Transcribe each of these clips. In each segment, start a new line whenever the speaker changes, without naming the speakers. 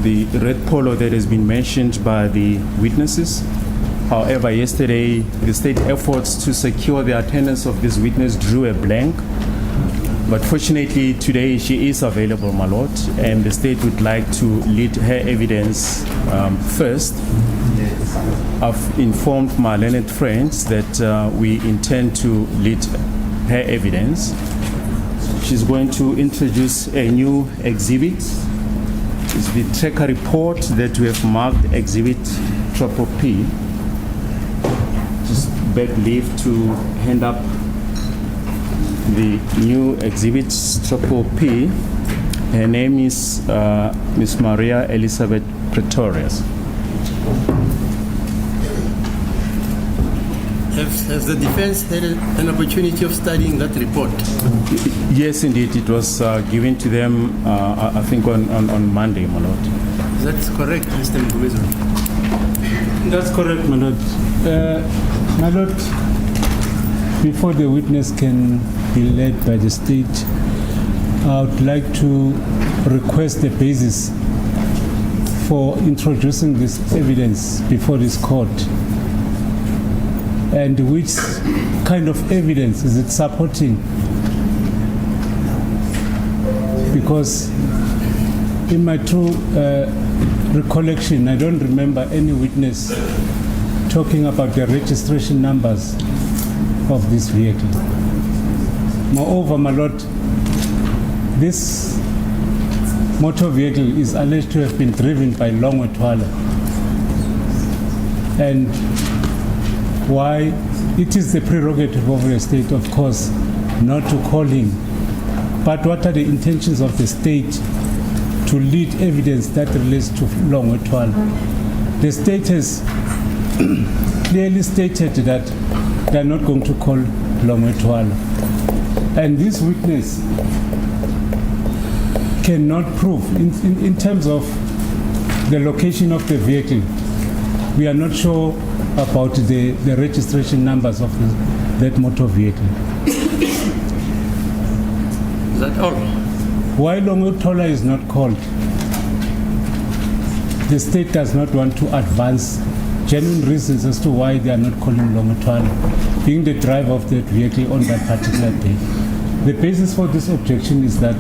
the red polo that has been mentioned by the witnesses. However, yesterday, the state efforts to secure the attendance of this witness drew a blank. But fortunately, today she is available, my lord, and the state would like to lead her evidence first. I've informed my learned friends that we intend to lead her evidence. She's going to introduce a new exhibit. It's the tracker report that we have marked Exhibit Triple P. Just beg leave to hand up the new Exhibit Triple P. Her name is Miss Maria Elizabeth Pretorius.
Has the defense had an opportunity of studying that report?
Yes, indeed. It was given to them, I think, on Monday, my lord.
That's correct, Mr. Mgumezulu.
That's correct, my lord. My lord, before the witness can be led by the state, I would like to request the basis for introducing this evidence before this court. And which kind of evidence is it supporting? Because in my true recollection, I don't remember any witness talking about the registration numbers of this vehicle. Moreover, my lord, this motor vehicle is alleged to have been driven by Longwe Twala. And why it is the prerogative of the state, of course, not to call him. But what are the intentions of the state to lead evidence that relates to Longwe Twala? The state has clearly stated that they are not going to call Longwe Twala. And this witness cannot prove, in terms of the location of the vehicle, we are not sure about the registration numbers of that motor vehicle.
Is that all?
Why Longwe Twala is not called? The state does not want to advance genuine reasons as to why they are not calling Longwe Twala, being the driver of that vehicle on that particular day. The basis for this objection is that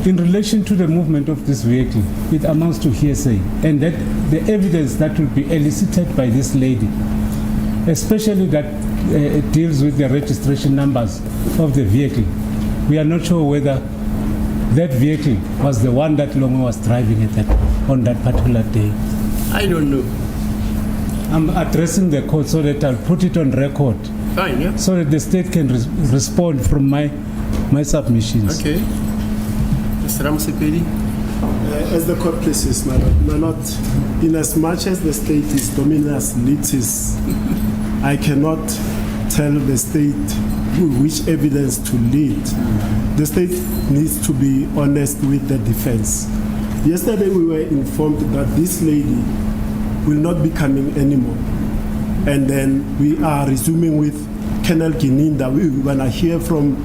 in relation to the movement of this vehicle, it amounts to hearsay, and that the evidence that will be elicited by this lady, especially that deals with the registration numbers of the vehicle, we are not sure whether that vehicle was the one that Longwe was driving on that particular day.
I don't know.
I'm addressing the court so that I'll put it on record.
Fine, yeah.
So that the state can respond from my submissions.
Okay. Mr. Ramsepedi?
As the court pleases, my lord, in as much as the state is dominus litis, I cannot tell the state which evidence to lead. The state needs to be honest with the defense. Yesterday we were informed that this lady will not be coming anymore. And then we are resuming with Colonel Gininda. We want to hear from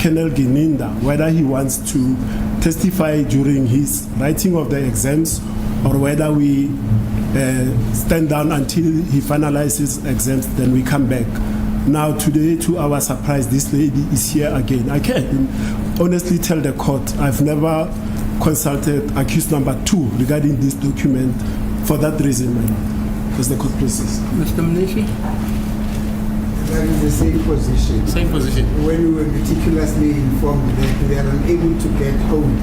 Colonel Gininda whether he wants to testify during his writing of the exams or whether we stand down until he finalizes exams, then we come back. Now today, to our surprise, this lady is here again. I can honestly tell the court I've never consulted accused number 2 regarding this document for that reason, madam. As the court pleases.
Mr. Mnishi?
That is the same position.
Same position.
When we were meticulously informed that they are unable to get hold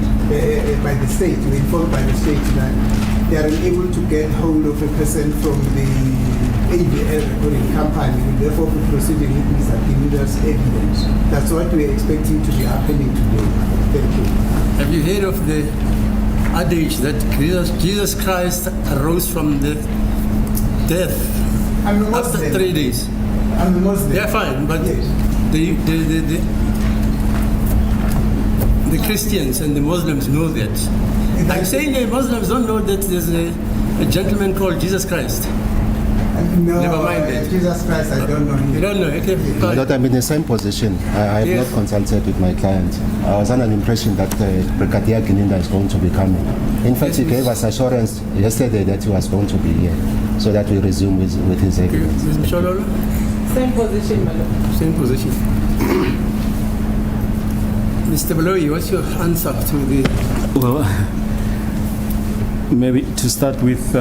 by the state, we were informed by the state that they are unable to get hold of a person from the ABL recording company, and therefore we proceeding with Mr. Gininda's evidence. That's what we are expecting to be happening today. Thank you.
Have you heard of the adage that Jesus Christ arose from the death after 3 days?
I'm a Muslim.
They're fine, but
yes.
The Christians and the Muslims know that. I'm saying the Muslims don't know that there's a gentleman called Jesus Christ.
No,
Never mind that.
Jesus Christ, I don't know him.
You don't know, okay?
My lord, I'm in the same position. I have
Yes.
not consulted with my client. I was under the impression that Brigadier Gininda is going to be coming. In fact, he gave us assurance yesterday that he was going to be here, so that we resume with his evidence.
Ms. Mshololo?
Same position, my lord.
Same position. Mr. Baloyi, what's your answer to the...
Well, maybe to start with